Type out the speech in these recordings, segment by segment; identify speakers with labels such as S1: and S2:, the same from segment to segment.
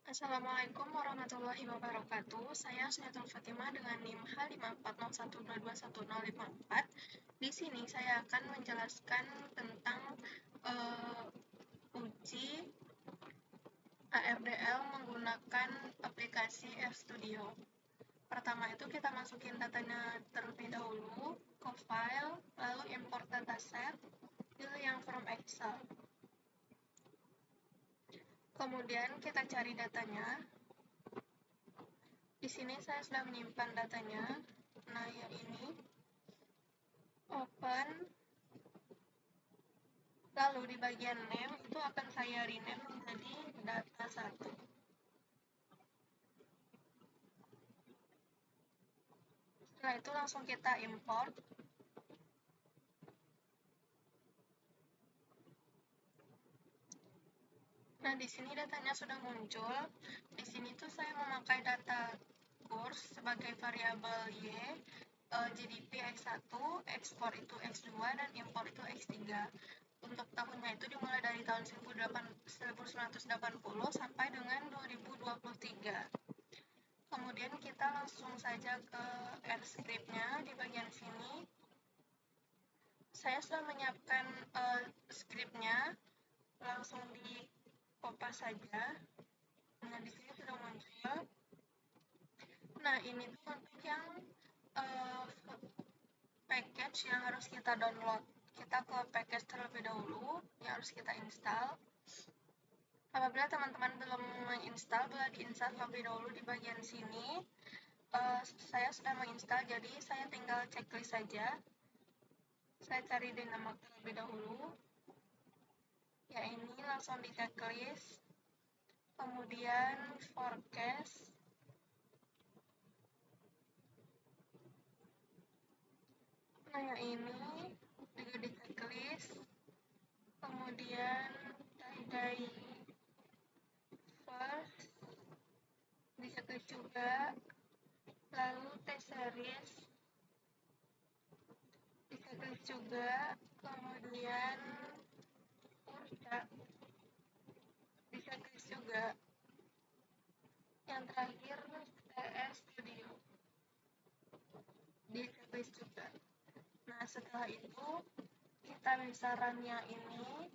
S1: Assalamualaikum warahmatullahi wabarakatuh. Saya Asmiatul Fatimah dengan NIM H5401221054. Di sini saya akan menjelaskan tentang uji ARDL menggunakan aplikasi RStudio. Pertama itu kita masukin datanya terlebih dahulu ke file, lalu import dataset, pilih yang from Excel. Kemudian kita cari datanya. Di sini saya sudah menyimpan datanya. Nah, yang ini open. Lalu di bagian name itu akan saya rename menjadi data 1. Setelah itu langsung kita import. Nah, di sini datanya sudah muncul. Di sini tuh saya memakai data kurs sebagai variabel Y, GDP X1, ekspor itu X2, dan impor itu X3. Untuk tahunnya itu dimulai dari tahun 1980 sampai dengan 2023. Kemudian kita langsung saja ke R-script-nya di bagian sini. Saya sudah menyiapkan script-nya, langsung di copy saja. Nah, di sini sudah muncul. Nah, ini tuh untuk yang package yang harus kita download. Kita ke package terlebih dahulu, yang harus kita install. Apabila teman-teman belum menginstal, boleh diinstal terlebih dahulu di bagian sini. Saya sudah menginstal, jadi saya tinggal checklist saja. Saya cari Dynamax terlebih dahulu. Ya, ini langsung di checklist. Kemudian forecast. Nah, yang ini juga di checklist. Kemudian tie-dye first di checklist juga. Lalu T-series di checklist juga. Kemudian Urca di checklist juga. Yang terakhir TS Studio di checklist juga. Nah, setelah itu kita bisa run-nya ini.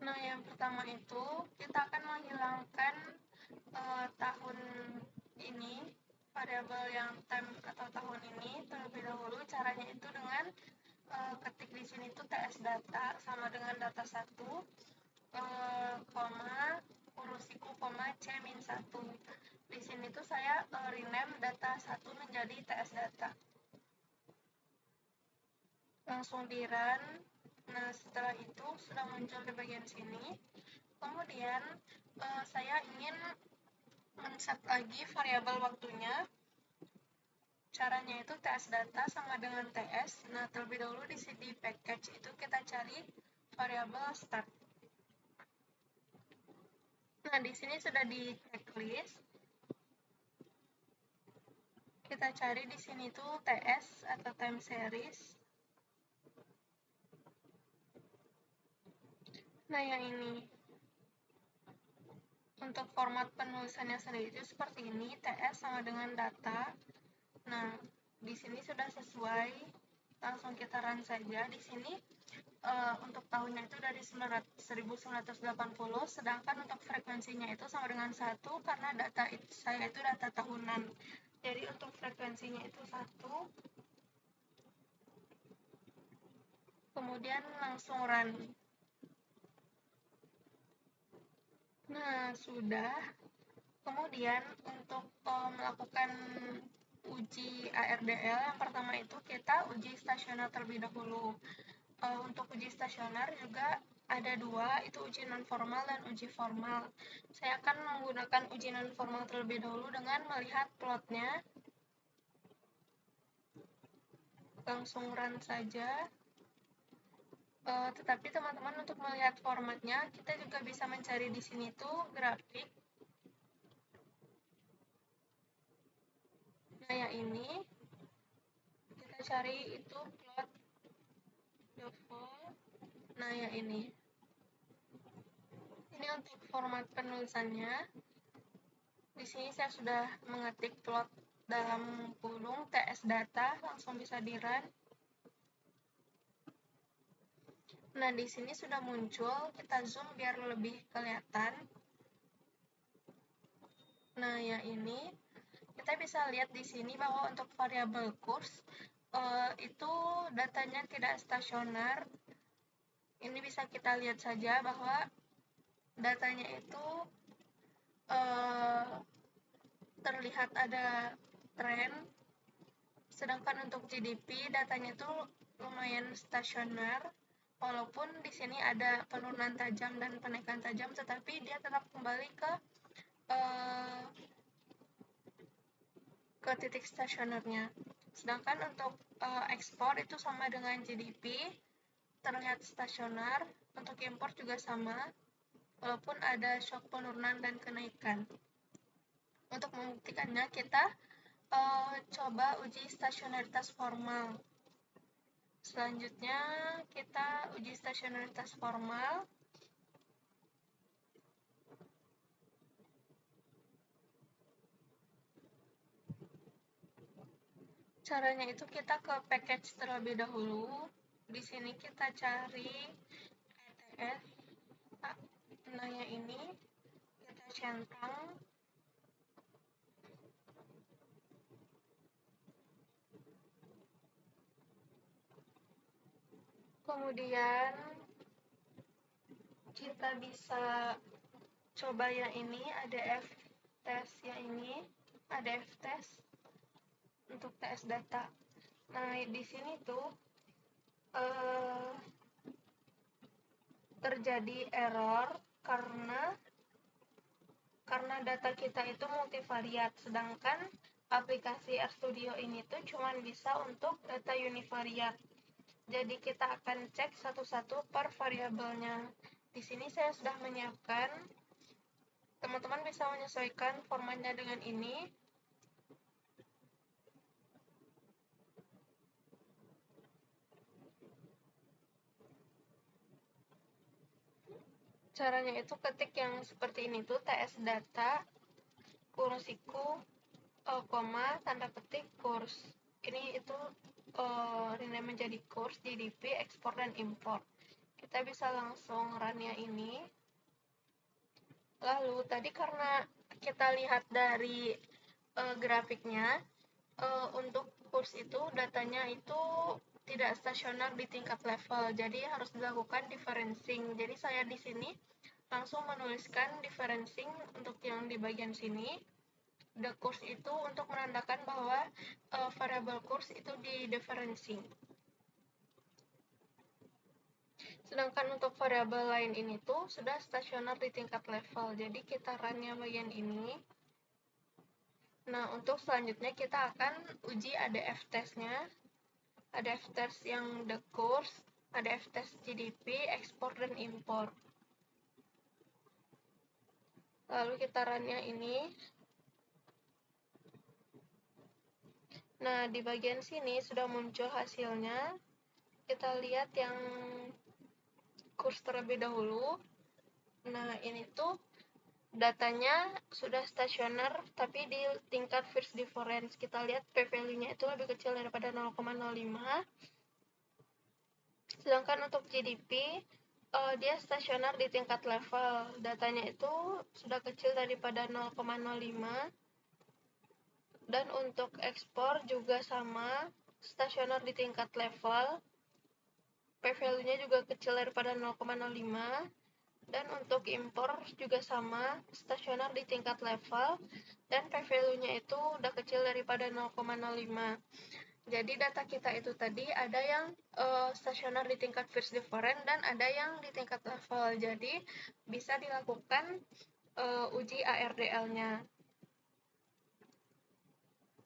S1: Nah, yang pertama itu kita akan menghilangkan tahun ini, variabel yang time atau tahun ini terlebih dahulu. Caranya itu dengan ketik di sini tuh TS data sama dengan data 1, koma, urusiku, koma, C-1. Di sini tuh saya rename data 1 menjadi TS data. Langsung di run. Nah, setelah itu sudah muncul di bagian sini. Kemudian saya ingin men-set lagi variabel waktunya. Caranya itu TS data sama dengan TS. Nah, terlebih dahulu di sini package itu kita cari variabel start. Nah, di sini sudah di checklist. Kita cari di sini tuh TS atau time series. Nah, yang ini. Untuk format penulisannya sendiri itu seperti ini, TS sama dengan data. Nah, di sini sudah sesuai. Langsung kita run saja. Di sini untuk tahunnya itu dari 1980, sedangkan untuk frekuensinya itu sama dengan 1 karena data saya itu data tahunan. Jadi untuk frekuensinya itu 1. Kemudian langsung run. Nah, sudah. Kemudian untuk melakukan uji ARDL, yang pertama itu kita uji stasioner terlebih dahulu. Untuk uji stasioner juga ada dua, itu uji non-formal dan uji formal. Saya akan menggunakan uji non-formal terlebih dahulu dengan melihat plotnya. Langsung run saja. Tetapi teman-teman untuk melihat formatnya, kita juga bisa mencari di sini tuh grafik. Nah, yang ini kita cari itu plot default. Nah, ya ini. Ini untuk format penulisannya. Di sini saya sudah mengetik plot dalam kurung TS data, langsung bisa di-run. Nah, di sini sudah muncul, kita zoom biar lebih kelihatan. Nah, ya ini. Kita bisa lihat di sini bahwa untuk variabel kurs itu datanya tidak stasioner. Ini bisa kita lihat saja bahwa datanya itu terlihat ada tren, sedangkan untuk GDP datanya itu lumayan stasioner, walaupun di sini ada penurunan tajam dan penaikan tajam, tetapi dia tetap kembali ke titik stasionernya. Sedangkan untuk ekspor itu sama dengan GDP, terlihat stasioner. Untuk impor juga sama, walaupun ada shock penurunan dan kenaikan. Untuk membuktikannya, kita coba uji stasionaritas formal. Selanjutnya, kita uji stasionaritas formal. Caranya itu kita ke package terlebih dahulu. Di sini kita cari ETS. Nah, ya ini kita centang. Kemudian kita bisa coba yang ini, ADF test yang ini, ADF test untuk TS data. Nah, di sini tuh terjadi error karena data kita itu multivariat, sedangkan aplikasi RStudio ini tuh cuma bisa untuk data univariat. Jadi kita akan cek satu-satu per variabelnya. Di sini saya sudah menyiapkan. Teman-teman bisa menyesuaikan formatnya dengan ini. Caranya itu ketik yang seperti ini tuh, TS data, kursiku, koma, tanda petik, kurs. Ini itu rename menjadi kurs, GDP, ekspor, dan impor. Kita bisa langsung run-nya ini. Lalu, tadi karena kita lihat dari grafiknya, untuk kurs itu datanya itu tidak stasioner di tingkat level, jadi harus dilakukan differencing. Jadi saya di sini langsung menuliskan differencing untuk yang di bagian sini. The course itu untuk menandakan bahwa variabel course itu di differencing. Sedangkan untuk variabel lain ini tuh sudah stasioner di tingkat level, jadi kita run-nya bagian ini. Nah, untuk selanjutnya kita akan uji ADF test-nya. ADF test yang the course, ADF test GDP, ekspor, dan impor. Lalu kita run-nya ini. Nah, di bagian sini sudah muncul hasilnya. Kita lihat yang kurs terlebih dahulu. Nah, ini tuh datanya sudah stasioner, tapi di tingkat first difference. Kita lihat p-value-nya itu lebih kecil daripada 0,05. Sedangkan untuk GDP, dia stasioner di tingkat level. Datanya itu sudah kecil daripada 0,05. Dan untuk ekspor juga sama, stasioner di tingkat level. P-value-nya juga kecil daripada 0,05. Dan untuk impor juga sama, stasioner di tingkat level. Dan P-value-nya itu udah kecil daripada 0,05. Jadi data kita itu tadi ada yang stasioner di tingkat first difference dan ada yang di tingkat level. Jadi bisa dilakukan uji ARDL-nya.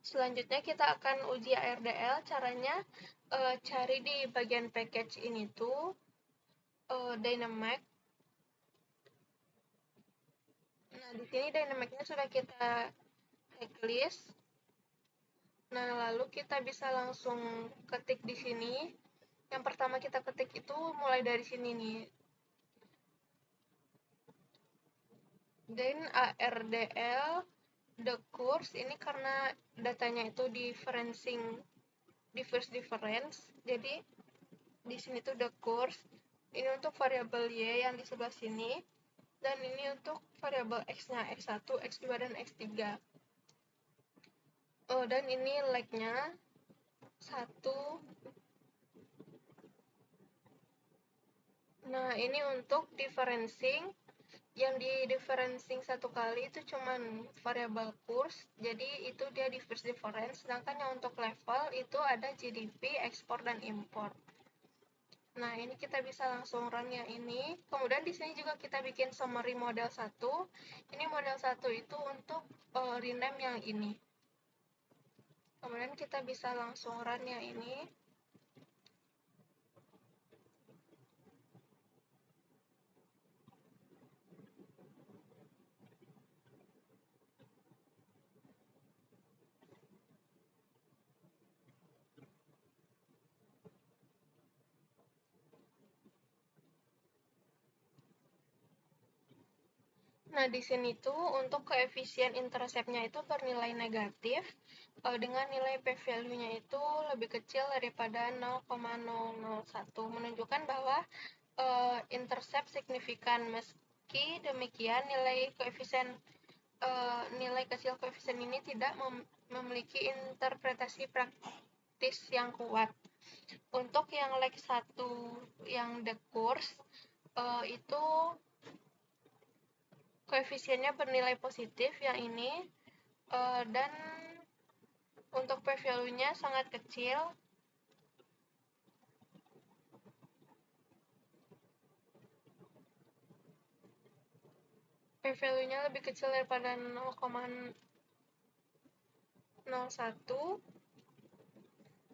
S1: Selanjutnya kita akan uji ARDL. Caranya cari di bagian package ini tuh Dynamac. Nah, di sini Dynamac-nya sudah kita checklist. Nah, lalu kita bisa langsung ketik di sini Yang pertama kita ketik itu mulai dari sini nih. Then ARDL the course ini karena datanya itu difference, jadi di sini tuh the course ini untuk variabel y yang di sebelah sini, dan ini untuk variabel x-nya x1, x2 dan x3. Dan ini like-nya 1. Nah, ini untuk differencing. Yang di differencing satu kali itu cuman variabel course, jadi itu dia difference. Sedangkan yang untuk level itu ada GDP, ekspor dan import. Nah, ini kita bisa langsung run yang ini. Kemudian di sini juga kita bikin summary model 1. Ini model 1 itu untuk rename yang ini. Kemudian kita bisa langsung run yang ini. Nah, di sini tuh untuk koefisien intercept-nya itu bernilai negatif dengan nilai p-value-nya itu lebih kecil daripada 0,001, menunjukkan bahwa intercept signifikan. Meski demikian, nilai kecil koefisien ini tidak memiliki interpretasi praktis yang kuat. Untuk yang leg 1 yang the course itu koefisiennya bernilai positif yang ini, dan untuk p-value-nya sangat kecil. P-value-nya lebih kecil daripada 0,01,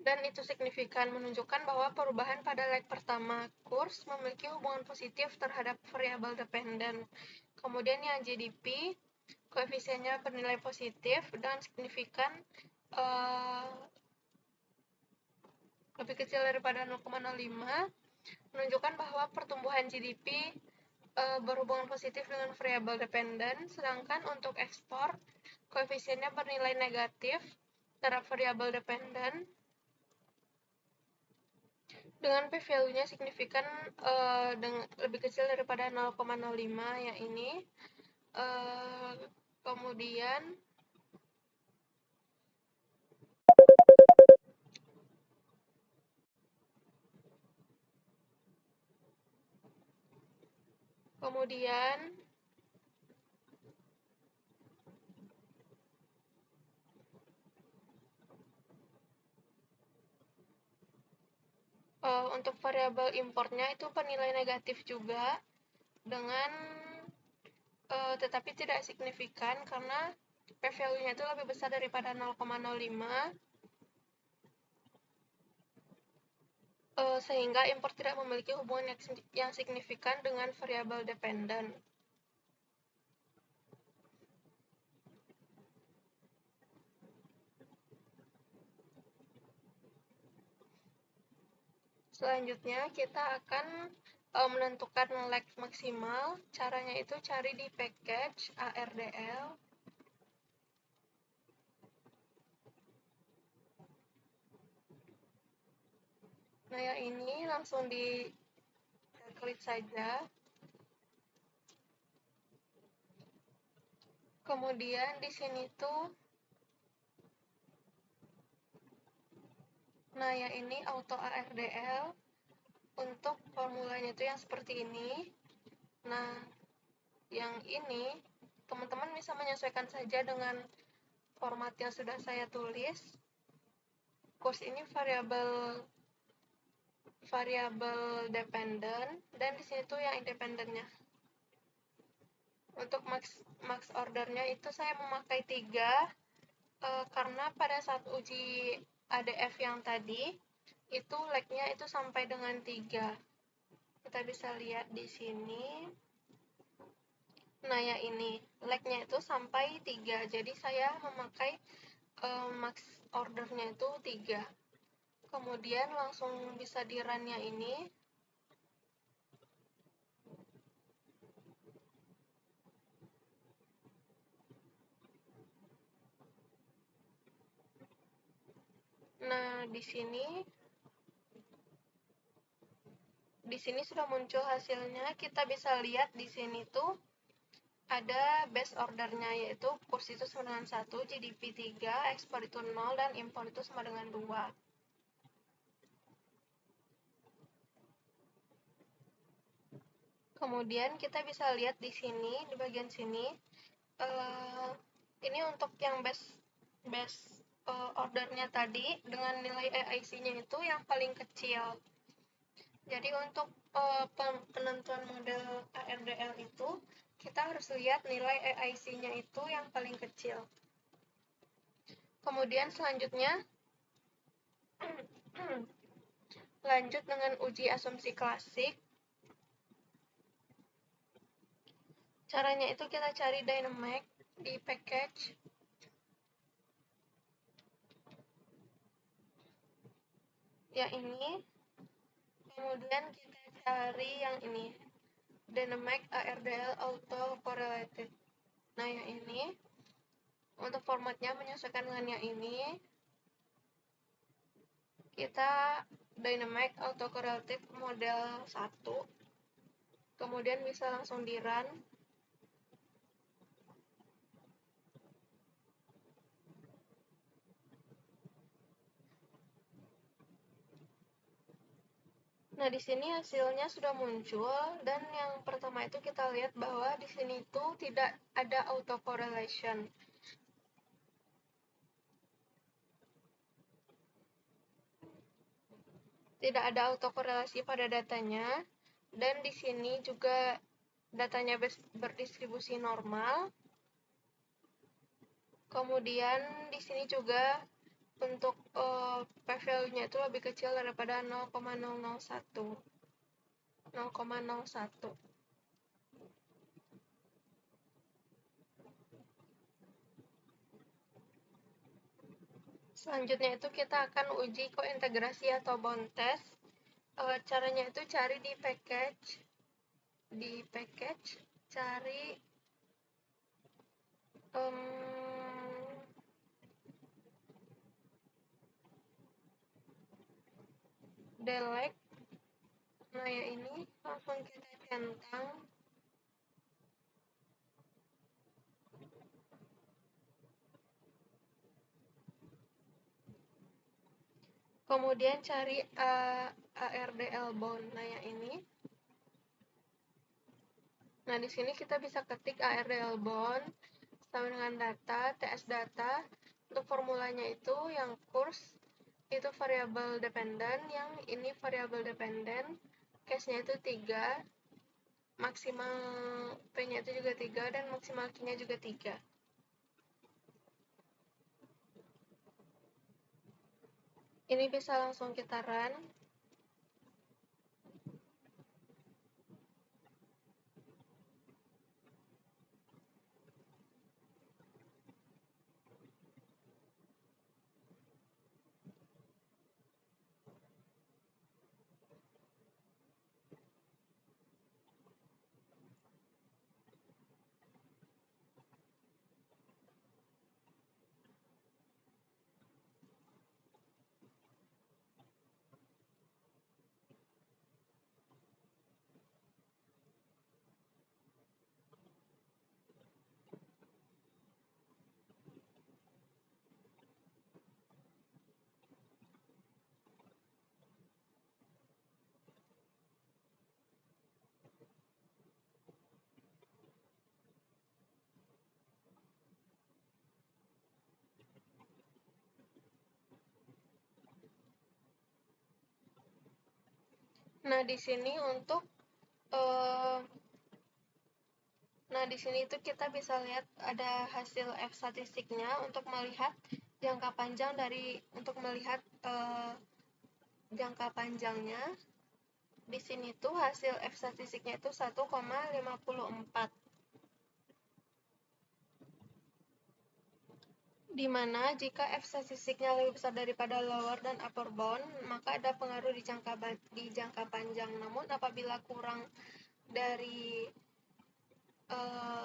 S1: dan itu signifikan, menunjukkan bahwa perubahan pada leg pertama course memiliki hubungan positif terhadap variabel dependent. Kemudian yang GDP, koefisiennya bernilai positif dan signifikan, lebih kecil daripada 0,05, menunjukkan bahwa pertumbuhan GDP berhubungan positif dengan variabel dependent. Sedangkan untuk ekspor, koefisiennya bernilai negatif terhadap variabel dependent dengan p-value-nya signifikan lebih kecil daripada 0,05 yang ini. Kemudian untuk variabel importnya itu bernilai negatif juga dengan tetapi tidak signifikan karena p-value-nya itu lebih besar daripada 0,05, sehingga import tidak memiliki hubungan yang signifikan dengan variabel dependent. Selanjutnya kita akan menentukan leg maksimal. Caranya itu cari di package ARDL. Nah, yang ini langsung diklik saja. Kemudian di sini tuh, nah yang ini auto ARDL. Untuk formulanya itu yang seperti ini. Nah, yang ini teman-teman bisa menyesuaikan saja dengan format yang sudah saya tulis. Course ini variabel dependent, dan di sini tuh yang independennya. Untuk max ordernya itu saya memakai 3 karena pada saat uji ADF yang tadi itu leg-nya itu sampai dengan 3. Kita bisa lihat di sini. Nah, ya ini leg-nya itu sampai 3. Jadi saya memakai max ordernya itu 3. Kemudian langsung bisa di run-nya ini. Nah, di sini sudah muncul hasilnya. Kita bisa lihat di sini tuh ada base ordernya, yaitu kurs itu sama dengan 1, GDP 3, ekspor itu 0, dan impor itu sama dengan 2. Kemudian kita bisa lihat di sini, di bagian sini, ini untuk yang base ordernya tadi dengan nilai AIC-nya itu yang paling kecil. Jadi untuk penentuan model ARDL itu, kita harus lihat nilai AIC-nya itu yang paling kecil. Kemudian selanjutnya, lanjut dengan uji asumsi klasik. Caranya itu kita cari Dynamax di package. Ya ini. Kemudian kita cari yang ini. Dynamax ARDL Auto Correlated. Nah, yang ini. Untuk formatnya menyesuaikan dengan yang ini. Kita Dynamax Autocorrelative model 1. Kemudian bisa langsung di run. Nah, di sini hasilnya sudah muncul, dan yang pertama itu kita lihat bahwa di sini itu tidak ada autocorrelation. Tidak ada autokorelasi pada datanya, dan di sini juga datanya berdistribusi normal. Kemudian di sini juga untuk p-value-nya itu lebih kecil daripada 0,001. Selanjutnya itu kita akan uji kointegrasi atau bound test. Caranya itu cari di package, cari delete. Nah, ya ini langsung kita centang. Kemudian cari ARDL bound. Nah, yang ini. Nah, di sini kita bisa ketik ARDL bound sama dengan data, TS data. Untuk formulanya itu yang kurs itu variable dependent, yang ini variable dependent. Case-nya itu 3, maksimal P-nya itu juga 3, dan maksimal Q-nya juga 3. Ini bisa langsung kita run. Nah, di sini untuk itu kita bisa lihat ada hasil F statistiknya untuk melihat jangka panjang jangka panjangnya. Di sini tuh hasil F statistiknya itu 1,54. di mana jika f statistiknya lebih besar daripada lower dan upper bound, maka ada pengaruh di jangka panjang. Namun apabila kurang dari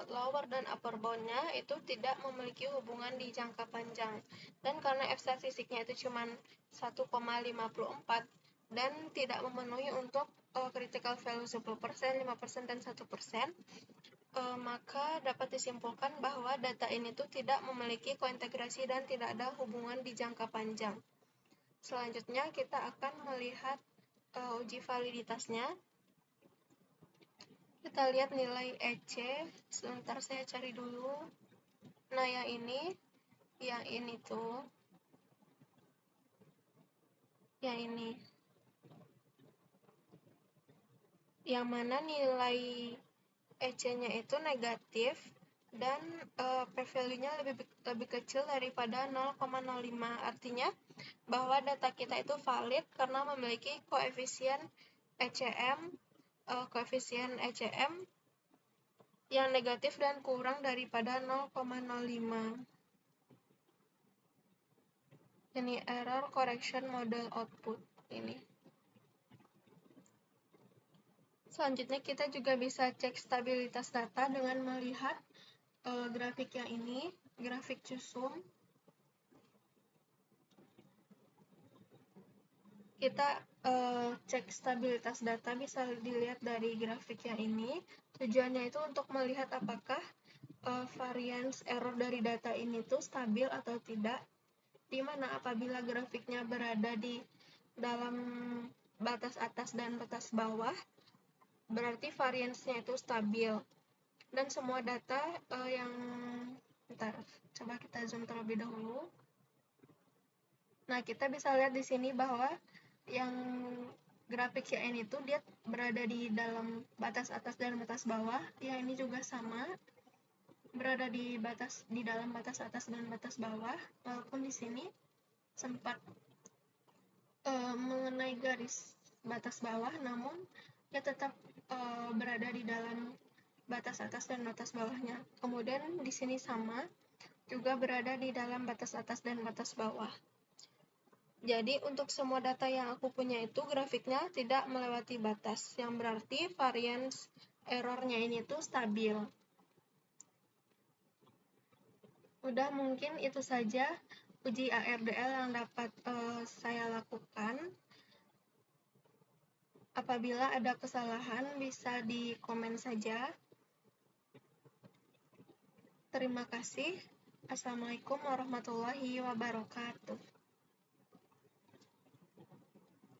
S1: lower dan upper bound-nya itu tidak memiliki hubungan di jangka panjang. Dan karena f statistiknya itu cuma 1,54 dan tidak memenuhi untuk critical value 10%, 5%, dan 1%, maka dapat disimpulkan bahwa data ini tuh tidak memiliki kointegrasi dan tidak ada hubungan di jangka panjang. Selanjutnya kita akan melihat uji validitasnya. Kita lihat nilai EC, sebentar saya cari dulu. Nah, yang ini tuh, yang ini. Yang mana nilai EC-nya itu negatif dan p-value-nya lebih kecil daripada 0,05. Artinya bahwa data kita itu valid karena memiliki koefisien ECM yang negatif dan kurang daripada 0,05. Ini error correction model output ini. Selanjutnya kita juga bisa cek stabilitas data dengan melihat grafik yang ini, grafik CUSUM. Kita cek stabilitas data bisa dilihat dari grafik yang ini. Tujuannya itu untuk melihat apakah variance error dari data ini tuh stabil atau tidak, di mana apabila grafiknya berada di dalam batas atas dan batas bawah, berarti variance-nya itu stabil. Dan semua data coba kita zoom terlebih dahulu. Nah, kita bisa lihat di sini bahwa yang grafik CN itu dia berada di dalam batas atas dan batas bawah. Yang ini juga sama, berada di dalam batas atas dan batas bawah, walaupun di sini sempat mengenai garis batas bawah, namun dia tetap berada di dalam batas atas dan batas bawahnya. Kemudian di sini sama, juga berada di dalam batas atas dan batas bawah. Jadi untuk semua data yang aku punya itu grafiknya tidak melewati batas, yang berarti variance error-nya ini tuh stabil. Udah, mungkin itu saja uji ARDL yang dapat saya lakukan. Apabila ada kesalahan bisa di komen saja. Terima kasih. Assalamualaikum warahmatullahi wabarakatuh.